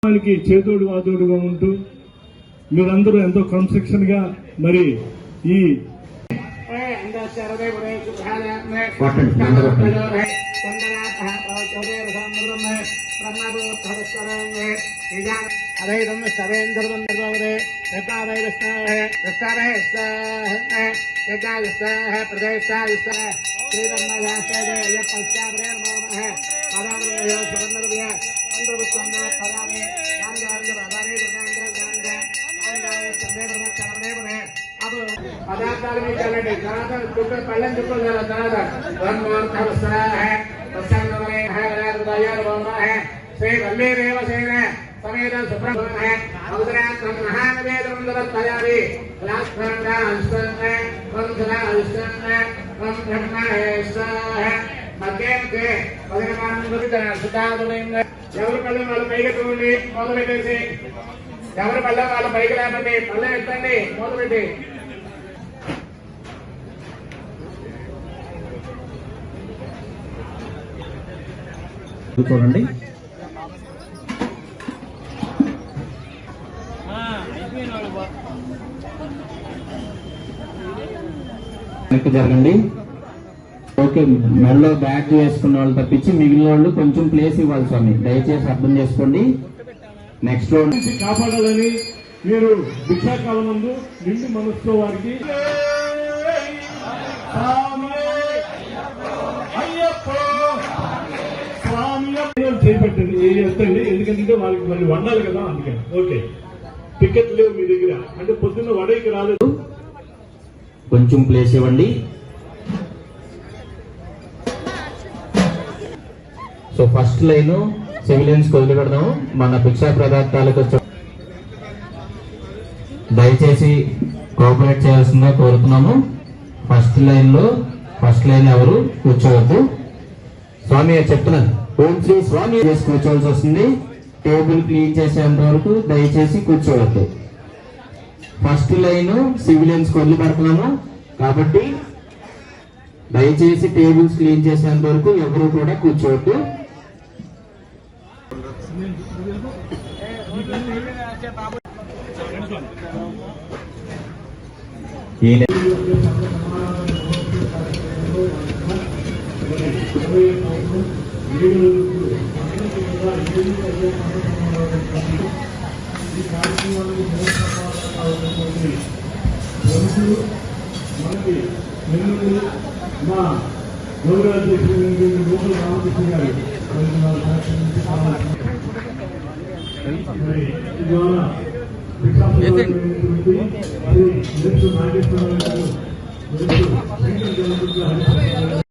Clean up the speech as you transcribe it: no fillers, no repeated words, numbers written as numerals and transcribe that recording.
వాళ్ళకి చేతోడు వాతోడుగా ఉంటూ మీరందరూ ఎంతో కన్స్ట్రక్షన్ గా మరి ఈ పదార్థాలు మీకు తర్వాత చుట్టూ పళ్ళెం చుట్టూ తర్వాత శ్రీ వల్లీ దేవసేన సమేత సుబ్రహ్మణ్య మహానవేదయామి ఎవరి పళ్ళెం వాళ్ళు పైకి ఎత్తుకోండి మొదలు పెట్టేసి ఎవరి పళ్ళెం వాళ్ళు పైకి లేపండి పళ్ళెం ఎత్తండి మొదలు పెట్టి చూడండి. జరగండి. ఓకే, మెడలో బ్యాగ్ వేసుకున్న వాళ్ళు తప్పించి మిగిలిన వాళ్ళు కొంచెం ప్లేస్ ఇవ్వాలి స్వామి, దయచేసి అర్థం చేసుకోండి. నెక్స్ట్ రోడ్ కాపాడాలని మీరు భిక్షాకాలం ముందు నిండు మనసుతో వారికి చేపట్టండి ఎత్తండి, ఎందుకంటే వాళ్ళకి మళ్ళీ వండాలి కదా, అందుకని. ఓకే, టికెట్ లేవు మీ దగ్గర అంటే పొద్దున్న వడైకి రాలేదు, కొంచెం ప్లేస్ ఇవ్వండి. సో ఫస్ట్ లైన్ సివిలియన్స్ వదిలి పెడదాం. మన భిక్షా పదార్థాలకు దయచేసి కోఆపరేట్ చేయాల్సిందిగా కోరుతున్నాము. ఫస్ట్ లైన్ ఎవరు కూర్చోవద్దు. స్వామి చెప్తున్నాను, ఓం శ్రీ స్వామి చేసి కూర్చోవలసి వస్తుంది. టేబుల్ క్లీన్ చేసేంత వరకు దయచేసి కూర్చోవద్దు. ఫస్ట్ లైన్ సివిలియన్స్ వదిలి పెడుతున్నాము కాబట్టి దయచేసి టేబుల్స్ క్లీన్ చేసేంత వరకు ఎవరు కూడా కూర్చోవద్దు. మనకి మా గౌరవాధ్యక్షులు లోపల రామకృష్ణ గారు నాగేశ్వరరావు గారు